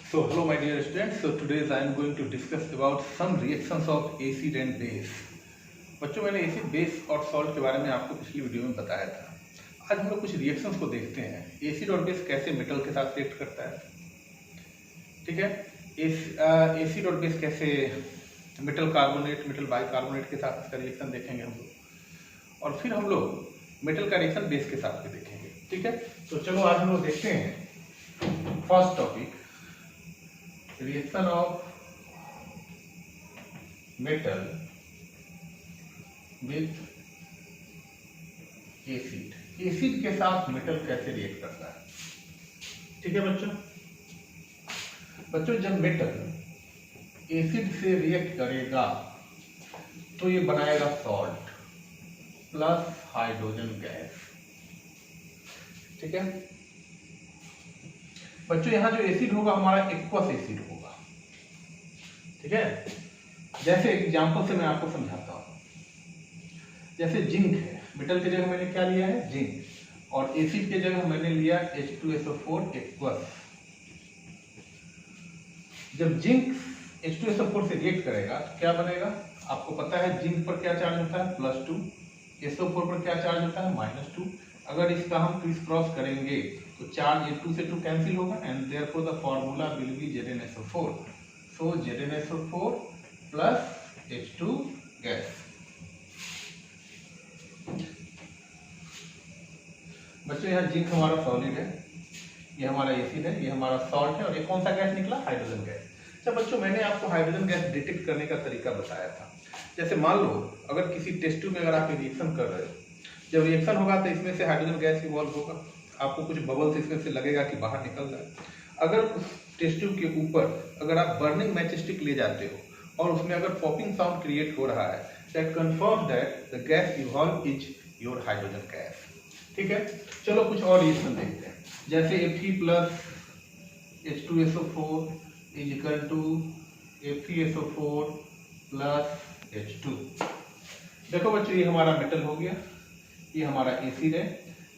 So hello my dear students. So today I am going to discuss about some reactions of acid and base. बच्चों मैंने acid base और salt के बारे में आपको पिछली वीडियो में बताया था। आज हम लोग कुछ रिएक्शंस को देखते हैं। एसिड और बेस कैसे मेटल के साथ रिएक्ट करता है, ठीक है। एसिड और बेस कैसे मेटल कार्बोनेट मेटल बाइकार्बोनेट के साथ इसका रिएक्शन देखेंगे हम लोग, और फिर हम लोग मेटल का रिएक्शन बेस के साथ भी देखेंगे, ठीक है। तो चलो आज हम लोग देखते हैं first topic, reaction of metal with acid. Acid के साथ मेटल कैसे रिएक्ट करता है, ठीक है बच्चों जब मेटल एसिड से रिएक्ट करेगा तो ये बनाएगा सॉल्ट प्लस हाइड्रोजन गैस, ठीक है बच्चों। यहां जो एसिड होगा हमारा एक्वस एसिड होगा, ठीक है। जैसे एग्जांपल से मैं आपको समझाता हूं। जैसे जिंक है, मेटल की जगह मैंने क्या लिया है, जिंक, और एसिड की जगह मैंने लिया H2SO4 एक्वस। जब जिंक H2SO4 से रिएक्ट करेगा तो क्या बनेगा, आपको पता है जिंक पर क्या चार्ज होता है +2, SO4 पर क्या चार्ज होता है -2। अगर इसका हम क्रिस क्रॉस करेंगे तो चार्ज 2 से 2 कैंसिल होगा and therefore the formula will be ZnSO4। So ZnSO4 plus H2 gas. बच्चों यहाँ जिंक हमारा सॉलिड है, ये हमारा एसिड है, ये हमारा सॉल्ट है, और ये कौन सा गैस निकला, हाइड्रोजन गैस। अच्छा बच्चों मैंने आपको हाइड्रोजन गैस डिटेक्ट करने का तरीका बताया था। जैसे मान लो अगर किसी टेस्ट ट्यूब में अगर आप रिएक्शन कर रहे हो, जब रिएक्शन होगा तो इसमें से हाइड्रोजन गैस इवॉल्व होगा, आपको कुछ बबल्स इसमें से लगेगा कि बाहर निकल रहा है। अगर उस टेस्ट ट्यूब के ऊपर अगर आप बर्निंग मैच स्टिक ले जाते हो और उसमें अगर पॉपिंग साउंड क्रिएट हो रहा है, that confirm that the gas evolve is your hydrogen gas, ठीक है। चलो कुछ और रिएक्शन देखते हैं। जैसे Fe plus H2SO4 is equal to Fe2SO4 plus H2। देखो बच्चों ये हमारा मेटल हो गया, ये हमारा एसिड है,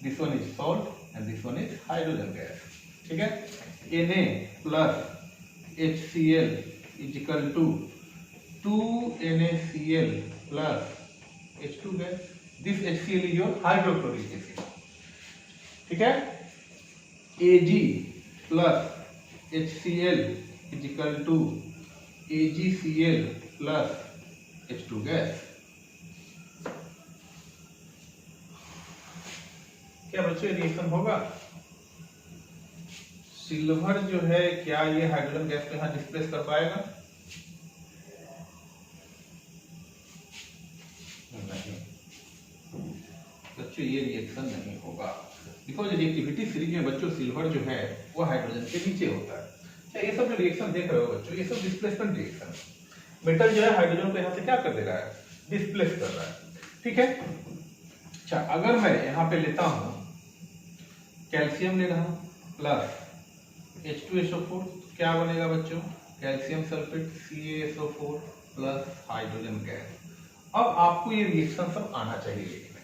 this one is salt and this one is hydrogen gas, ठीक है। Na plus HCl is equal to 2NaCl plus H2 gas. This HCl is your hydrochloric acid, ठीक है। Ag plus HCl is equal to AgCl plus H2 gas. क्या बच्चों reaction होगा? Silver जो है क्या ये हाइड्रोजन गैस को यहां डिस्प्लेस कर पाएगा? नहीं बच्चों, ये रिएक्शन नहीं होगा, बिकॉज रिएक्टिविटी सीरीज में बच्चों सिल्वर जो है वो हाइड्रोजन के नीचे होता है। अच्छा ये सब जो रिएक्शन देख रहे हो बच्चों, ये सब डिस्प्लेसमेंट रिएक्शन है। मेटल जो है हाइड्रोजन को यहां से क्या कर दे रहा है, डिस्प्लेस कर रहा है, ठीक है। अच्छा अगर मैं यहां पे लेता हूं कैल्शियम ले रहा हूं प्लस H2SO4, क्या बनेगा बच्चों, calcium sulphate CaSO4 plus hydrogen gas. अब आपको ये रिएक्शन सब आना चाहिए लिखने।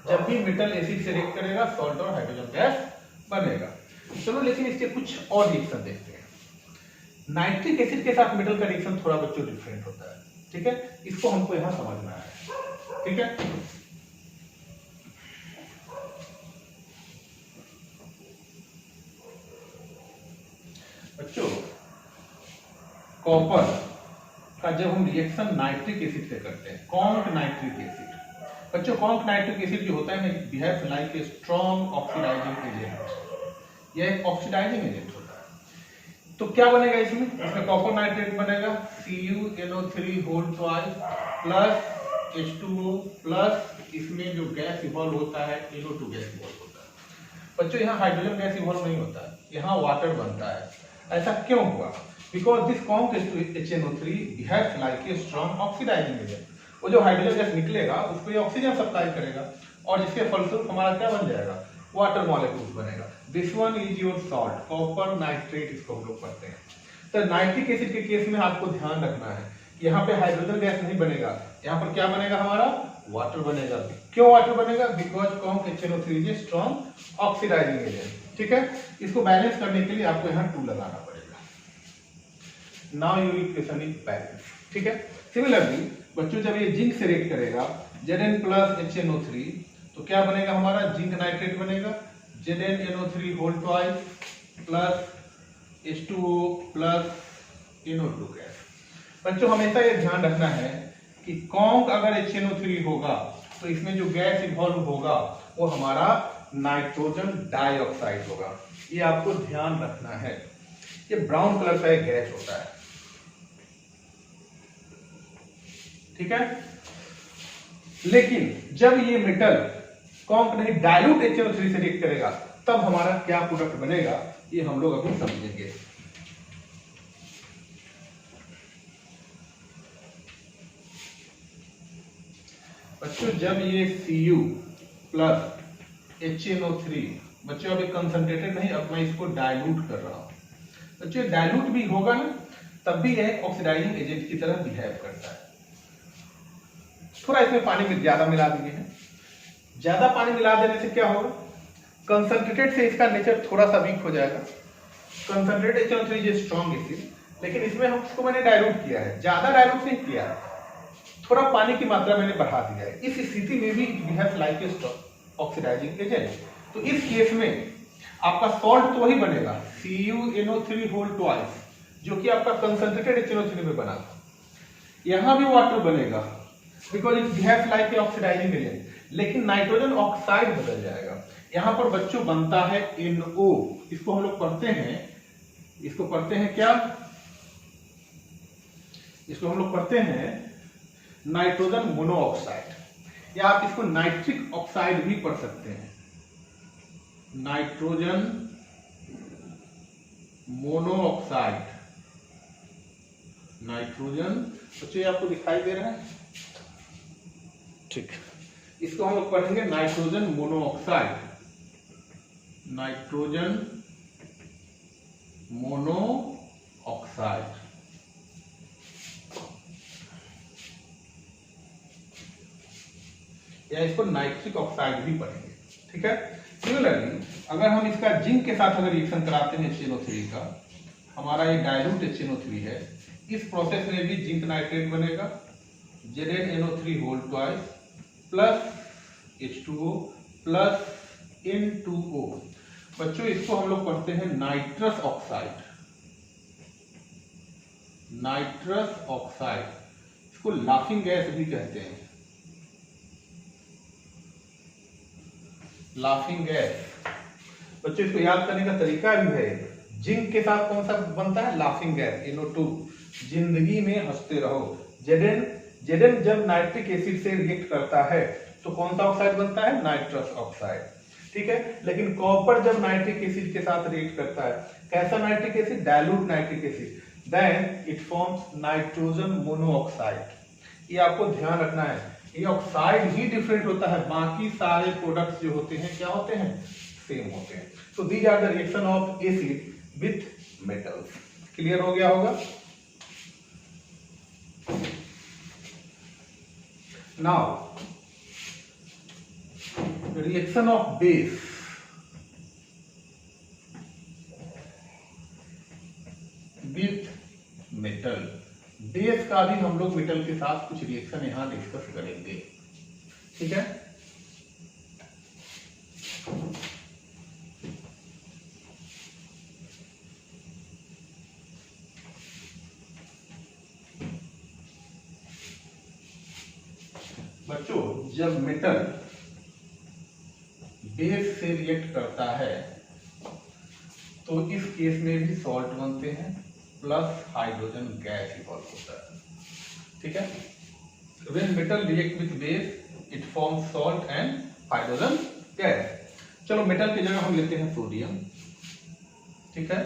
जब भी मेटल एसिड से रिएक्ट करेगा सॉल्ट और हाइड्रोजन गैस बनेगा। चलो लेकिन इसके कुछ और रिएक्शन देखते हैं। नाइट्रिक एसिड के साथ मेटल का रिएक्शन थोड़ा बच्चों डिफरेंट होता है, ठीक है। इसको हमको यहां समझना है, ठीक है। बच्चों कॉपर का जब हम रिएक्शन नाइट्रिक एसिड से करते हैं, कॉन्क नाइट्रिक एसिड, बच्चों कॉन्क नाइट्रिक एसिड जो होता है ना, behaves like a strong oxidising agent. यह एक ऑक्सीडाइजिंग एजेंट होता है। तो क्या बनेगा इसमें कॉपर नाइट्रेट बनेगा CuNO3 whole twice plus H2O plus इसमें जो गैस इवॉल्व होता है NO2 गैस इवॉल्व होता है। बच्चों यहाँ हाइड्रोजन गैस इवॉल्व नहीं होता है, यहाँ वाटर बनता है। ऐसा क्यों हुआ? Because this conc HNO3 behaves like a strong oxidising agent. वो जो हाइड्रोजन गैस निकलेगा उसको ये ऑक्सीजन सप्लाई करेगा और जिसके फलस्वरूप हमारा क्या बन जाएगा, वाटर मॉलिक्यूल्स बनेगा। This one is your salt, copper nitrate इसको हम लोग पढ़ते हैं। तो नाइट्रिक एसिड के केस में आपको ध्यान रखना है, यहाँ पे हाइड्रोजन गैस नहीं बनेगा, यहाँ पर क्या बनेगा हमारा, वाटर बनेगा। क्यों वाटर बनेगा? Because conc HNO3 is a strong oxidising agent, ठीक है। इसको बैलेंस करने के लिए आपको यहाँ 2 लगाना पड़ेगा, now your equation is balance. ठीक है। सिमिलरली बच्चों जब ये जिंक से रिएक्ट करेगा Zn प्लस HNO3 तो क्या बनेगा हमारा जिंक नाइट्रेट बनेगा ZnNO3 whole twice plus H2O plus NO2 gas. बच्चों हमेशा ये ध्यान रखना है कि कॉन्क अगर HNO3 होगा तो इसमें जो गैस इन्वॉल्व होगा वो हमारा नाइट्रोजन डाइऑक्साइड होगा। ये आपको ध्यान रखना है। ये ब्राउन कलर का एक गैस होता है। ठीक है। लेकिन जब ये मेटल कॉन्क नहीं डाइल्यूट HNO3 से रिएक्ट करेगा तब हमारा क्या प्रोडक्ट बनेगा ये हम लोग अभी समझेंगे। बच्चों जब ये Cu प्लस HNO3 बच्चों अभी कंसंट्रेटेड नहीं, अब मैं इसको डाइल्यूट कर रहा हूं। बच्चों डाइल्यूट भी होगा ना तब भी यह ऑक्सीडाइजिंग एजेंट की तरह बिहेव करता है। थोड़ा इसमें पानी में ज्यादा मिला दिए हैं। ज्यादा पानी मिला देने से क्या होगा, कंसंट्रेटेड से इसका नेचर थोड़ा सा वीक हो जाएगा। Concentrated HNO3 is strong acid, लेकिन इसमें हम उसको मैंने डाइल्यूट किया है, ज्यादा डाइल्यूट नहीं किया है, थोड़ा पानी की मात्रा मैंने बढ़ा दिया है। इस स्थिति में भी it behaves like a oxidising agent. तो इस केस में आपका सॉल्ट तो वही बनेगा CuNO3 होल ट्वाइस, जो कि आपका कंसंट्रेटेड HNO3 में बना था। यहां भी वाटर बनेगा because it behaves like a oxidising agent, लेकिन नाइट्रोजन ऑक्साइड बदल जाएगा। यहां पर बच्चों बनता है NO। इसको हम लोग पढ़ते हैं, इसको पढ़ते हैं क्या, इसको हम लोग पढ़ते हैं नाइट्रोजन मोनोऑक्साइड, या आप इसको नाइट्रिक ऑक्साइड भी पढ़ सकते हैं। नाइट्रोजन मोनोऑक्साइड, नाइट्रोजन, बच्चों आपको दिखाई दे रहा है, ठीक। इसको हम लोग पढ़ेंगे नाइट्रोजन मोनोऑक्साइड, नाइट्रोजन मोनोऑक्साइड। या इसको नाइट्रिक ऑक्साइड भी पढ़ेंगे। ठीक है। सिमिलरली अगर हम इसका जिंक के साथ अगर रिएक्शन कराते हैं HNO3 का, हमारा ये डाइल्यूट HNO3 है, इस प्रोसेस में भी जिंक नाइट्रेट बनेगा ZnNO3 whole twice plus H2O plus N2O। बच्चों इसको हम लोग पढ़ते हैं नाइट्रस ऑक्साइड, नाइट्रस ऑक्साइड, इसको लाफिंग गैस भी कहते हैं, लाफिंग गैस। बच्चों इसको याद करने का तरीका भी है, जिंक के साथ कौन सा बनता है, लाफिंग गैस NO2, जिंदगी में हंसते रहो। Zn जब नाइट्रिक एसिड से रिएक्ट करता है तो कौन सा ऑक्साइड बनता है, नाइट्रस ऑक्साइड। ठीक है। लेकिन कॉपर जब नाइट्रिक एसिड के साथ रिएक्ट करता है, कैसा nitric acid, dilute nitric acid, then it forms nitrogen monoxide. ये आपको ध्यान रखना है, ये ऑक्साइड ही डिफरेंट होता है, बाकी सारे प्रोडक्ट्स जो होते हैं क्या होते हैं, सेम होते हैं। So these are the reaction of acid with metals. Clear हो गया होगा। Now reaction of base, with metal. Base का भी हम लोग मेटल के साथ कुछ रिएक्शन यहां डिस्कस करेंगे। ठीक है। बच्चों जब मेटल बेस से रिएक्ट करता है तो इस केस में भी सॉल्ट बनते हैं प्लस हाइड्रोजन गैस इवॉल्व होता है। ठीक है। When metal react with base it forms salt and hydrogen gas. चलो मेटल की जगह हम लेते हैं सोडियम। ठीक है।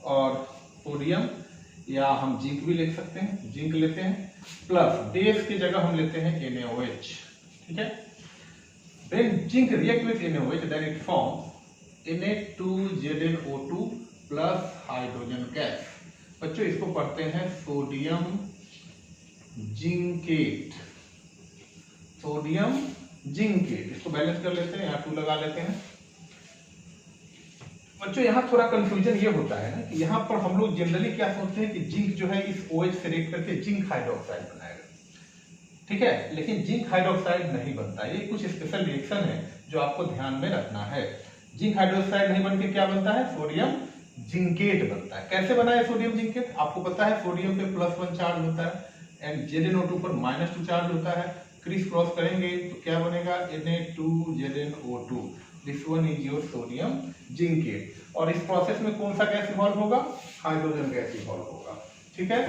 और सोडियम या हम जिंक भी लिख सकते हैं, जिंक लेते हैं, प्लस बेस की जगह हम लेते हैं NaOH। ठीक है। When zinc react with NaOH, then it forms Na2ZnO2 plus hydrogen gas। बच्चों इसको पढ़ते हैं सोडियम जिंकेट, सोडियम जिंकेट। इसको बैलेंस कर लेते हैं, यहाँ 2 लगा लेते हैं। बच्चों यहाँ थोड़ा कंफ्यूजन ये होता है ना कि यहाँ पर हम लोग जनरली क्या सोचते हैं कि जिंक जो है इस OH से रिएक्ट करके जिंक हाइड्रोक्साइड बनाएगा, ठीक है, लेकिन जिंक हाइड्रोक्साइड नहीं बनता। ये कुछ स्पेशल रिएक्शन है जो आपको ध्यान में रखना है। जिंक हाइड्रोक्साइड नहीं बनके क्या बनता है, सोडियम जिंकेट बनता है। कैसे बना है सोडियम जिंकेट, आपको पता है सोडियम पे +1 चार्ज होता है एंड ZnO2 पर -2 चार्ज होता है। क्रिस क्रॉस करेंगे तो क्या बनेगा, Na2ZnO2। This one is your sodium zincate. और इस प्रोसेस में कौन सा गैस इवॉल्व होगा, हाइड्रोजन गैस इवॉल्व होगा, ठीक है।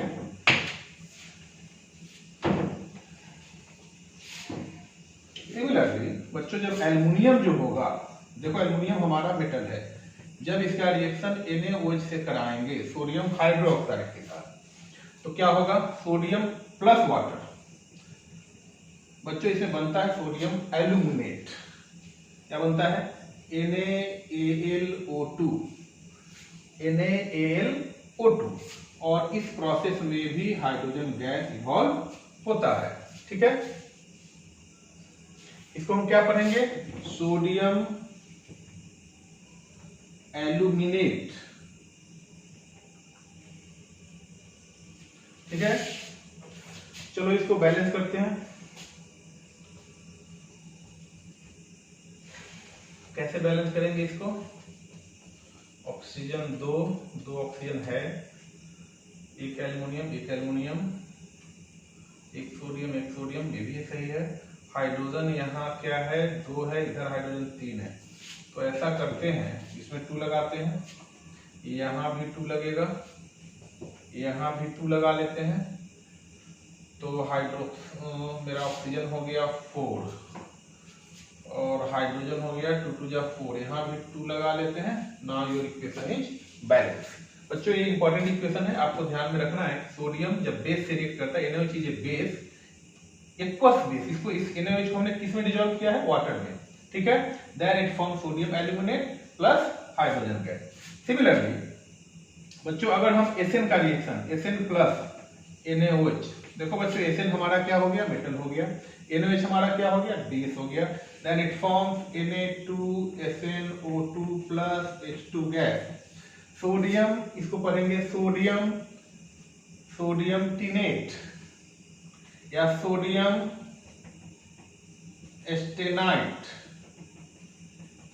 सिमिलरली बच्चों जब एल्युमिनियम जो होगा, देखो एल्युमिनियम हमारा मेटल है, जब इसका रिएक्शन NaOH से कराएंगे सोडियम हाइड्रोक्साइड के साथ तो क्या होगा, सोडियम प्लस वाटर, बच्चों इसमें बनता है सोडियम एल्यूमिनेट। क्या बनता है, NaAlO2, NaAlO2। और इस प्रोसेस में भी हाइड्रोजन गैस इवॉल्व होता है, ठीक है। इसको हम क्या पढ़ेंगे, सोडियम एल्यूमिनेट, ठीक है। चलो इसको बैलेंस करते हैं। कैसे बैलेंस करेंगे इसको, ऑक्सीजन दो ऑक्सीजन है, एक एल्युमिनियम, एक सोडियम, ये भी सही है। हाइड्रोजन यहाँ क्या है, 2 है, इधर हाइड्रोजन 3 है। तो ऐसा करते हैं, इसमें 2 लगाते हैं, यहाँ भी 2 लगेगा, यहाँ भी 2 लगा लेते हैं। तो मेरा ऑक्सीजन हो गया 4 और हाइड्रोजन हो गया 2 2 जा 4, यहाँ भी 2 लगा लेते हैं। Now your equation is balance. बच्चों ये इंपॉर्टेंट इक्वेशन है, आपको ध्यान में रखना है। सोडियम जब बेस से रिएक्ट करता है, NaOH is base, aqueous base, इसको इस NaOH को हमने किस में डिसॉल्व किया है, वाटर में, ठीक है। Then it form sodium aluminate plus hydrogen gas. Similarly बच्चों अगर हम Sn का रिएक्शन, Sn प्लस NaOH, देखो बच्चों Sn हमारा क्या हो गया, मेटल हो गया, NaOH हमारा क्या हो गया, बेस हो गया। Then it forms Na2SnO2 plus H2 gas. Sodium, इसको पढ़ेंगे सोडियम टिनेट या सोडियम एस्टेनाइट,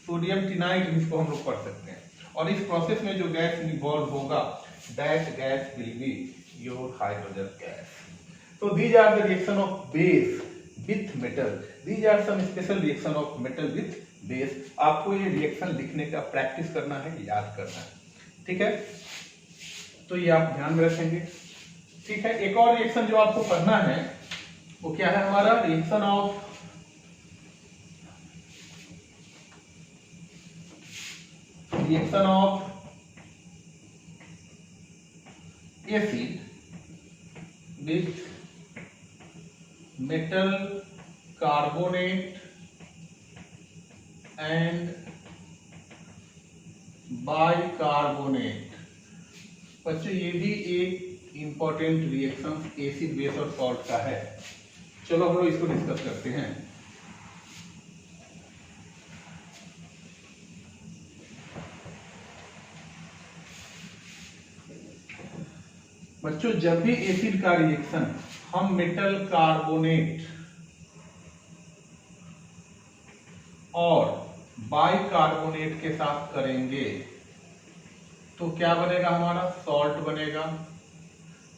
सोडियम टिनाइट इसको हम लोग पढ़ सकते हैं। और इस प्रोसेस में जो गैस इवॉल्व होगा, that gas will be your hydrogen gas. So these are the reaction of base with metal. These are some special reaction of metal with base. आपको ये रिएक्शन लिखने का प्रैक्टिस करना है, याद करना है, ठीक है। तो ये आप ध्यान में रखेंगे, ठीक है। एक और रिएक्शन जो आपको पढ़ना है वो क्या है, हमारा reaction of acid with metal carbonate and bicarbonate। बच्चों ये भी एक इंपॉर्टेंट रिएक्शन एसिड बेस और सॉल्ट का है। चलो हम लोग इसको डिस्कस करते हैं। बच्चों जब भी एसिड का रिएक्शन हम मेटल कार्बोनेट और बाइकार्बोनेट के साथ करेंगे तो क्या बनेगा, हमारा सॉल्ट बनेगा,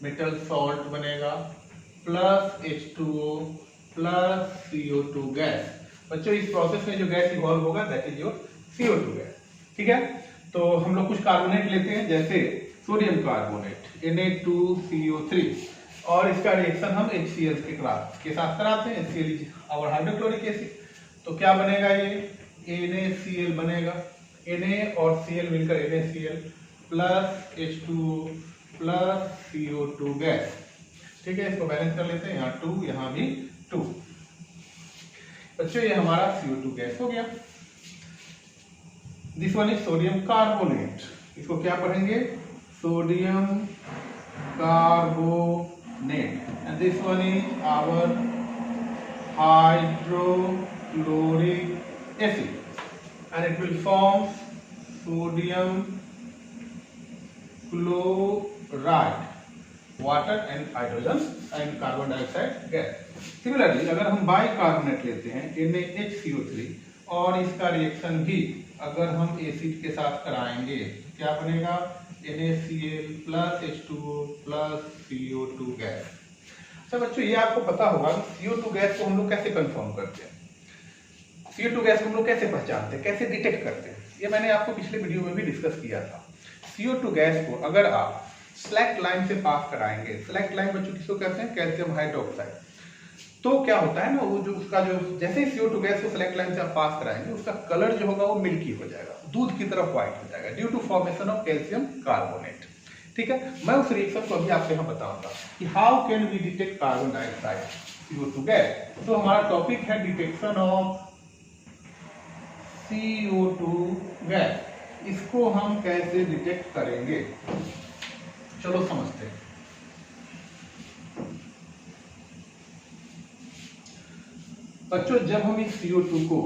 मेटल सॉल्ट बनेगा plus H2O plus CO2 gas. बच्चों इस प्रोसेस में जो गैस इवॉल्व होगा that is your CO2 gas, ठीक है। तो हम लोग कुछ कार्बोनेट लेते हैं, जैसे सोडियम कार्बोनेट Na2CO3, और इसका रिएक्शन हम HCl के साथ कराते हैं। HCl is our hydrochloric acid. तो क्या बनेगा, ये NaCl बनेगा, Na और Cl मिलकर NaCl plus H2O plus CO2 gas, ठीक है। इसको बैलेंस कर लेते हैं, यहाँ 2 यहाँ भी 2। बच्चों ये हमारा CO2 गैस हो गया। This one is sodium carbonate, इसको क्या पढ़ेंगे, sodium carbonate, and this one is our hydrochloric acid and it will form sodium chloride, water and hydrogen and carbon dioxide gas. Similarly अगर हम बाइकार्बोनेट लेते हैं NaHCO3 और इसका रिएक्शन भी अगर हम एसिड के साथ कराएंगे क्या बनेगा, NaCl plus H2O plus CO2 gas. अच्छा बच्चों ये आपको पता होगा CO2 गैस को हम लोग कैसे कंफर्म करते हैं, CO2 गैस को हम लोग कैसे पहचानते हैं, कैसे डिटेक्ट करते हैं, ये मैंने आपको पिछले वीडियो में भी डिस्कस किया था। CO2 गैस को अगर आप स्लैक्ट लाइन से पास कराएंगे, स्लैक्ट लाइन बच्चों किसको कहते हैं, कैल्शियम हाइड्रोक्साइड, तो क्या होता है ना वो जो उसका जो जैसे ही CO2 गैस को स्लैक्ट लाइन से आप पास कराएंगे उसका कलर जो होगा वो मिल्की हो जाएगा, दूध की तरफ व्हाइट हो जाएगा due to formation of calcium carbonate. ठीक है, मैं उस रिएक्शन को अभी आपको यहाँ बताऊंगा कि how can we detect carbon dioxide CO2 gas. तो हमारा टॉपिक है डिटेक्शन ऑफ CO2 गैस, इसको हम कैसे डिटेक्ट करेंगे, चलो समझते हैं। बच्चों जब हम इस CO2 को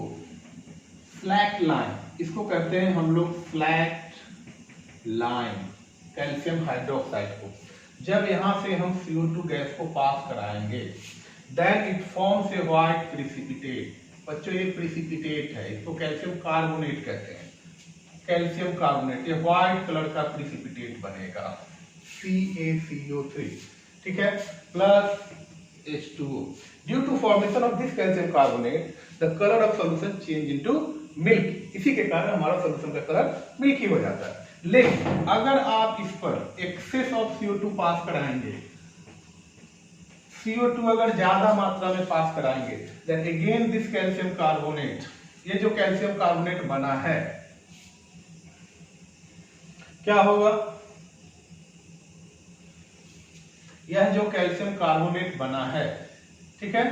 फ्लैट लाइन, इसको कहते हैं हम लोग फ्लैट लाइन कैल्शियम हाइड्रोक्साइड को, जब यहां से हम CO2 गैस को पास कराएंगे then it forms a white precipitate. बच्चों ये प्रिसिपिटेट है, इसको कैल्शियम कार्बोनेट कहते हैं, कैल्शियम कार्बोनेट, ये व्हाइट कलर का प्रिसिपिटेट बनेगा CaCO3, ठीक है, plus H2O। Due to formation of this calcium carbonate the colour of solution change into milk, इसी के कारण हमारा सॉल्यूशन का कलर मिल्की हो जाता है। लेकिन अगर आप इस पर एक्सेस ऑफ CO2 पास कराएंगे, CO2 अगर ज्यादा मात्रा में पास कराएंगे then again this calcium carbonate, ये जो कैल्शियम कार्बोनेट बना है क्या होगा, यह जो कैल्शियम कार्बोनेट बना है, ठीक है,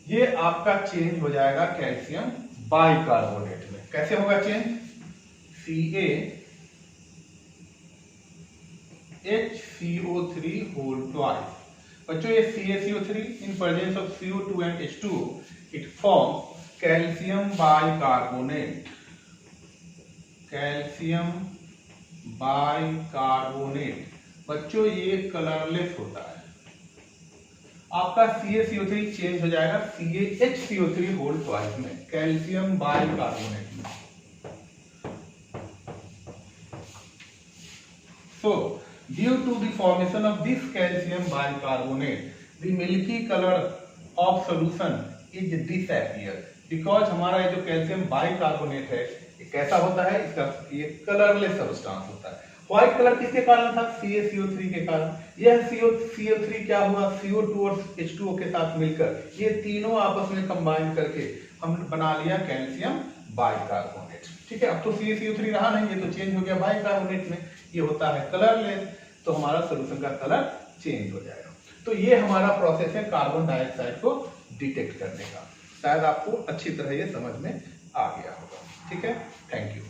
ये आपका चेंज हो जाएगा कैल्शियम बाइकार्बोनेट में। कैसे होगा चेंज, CaHCO3 होल ट्वाइस। बच्चों ये CaCO3 in presence of CO2 and H2O it form calcium bicarbonate, calcium bicarbonate. बच्चों ये कलरलेस होता है, आपका CaCO3 चेंज हो जाएगा CaHCO3 होल ट्वाइस में, कैल्शियम बाइकार्बोनेट में। So, due to the formation of this calcium bicarbonate, the milky color of solution is disappear because हमारा ये जो कैल्शियम बाइकार्बोनेट है ये कैसा होता है, इसका ये कलरलेस सब्सटेंस होता है। व्हाइट कलर किसके कारण था, CaCO3 के कारण। यह CO3 क्या हुआ, CO2 और H2O के साथ मिलकर ये तीनों आपस में कंबाइन करके हम बना लिया कैल्शियम बाइकार्बोनेट। ठीक है, अब तो CaCO3 रहा नहीं, ये तो चेंज हो गया बाइकार्बोनेट में, ये होता है कलरलेस, तो हमारा सोल्यूशन का कलर चेंज हो जाएगा। तो ये हमारा प्रोसेस है कार्बन डाइऑक्साइड को डिटेक्ट करने का। शायद आपको अच्छी तरह ये समझ में आ गया होगा। ठीक है, थैंक यू।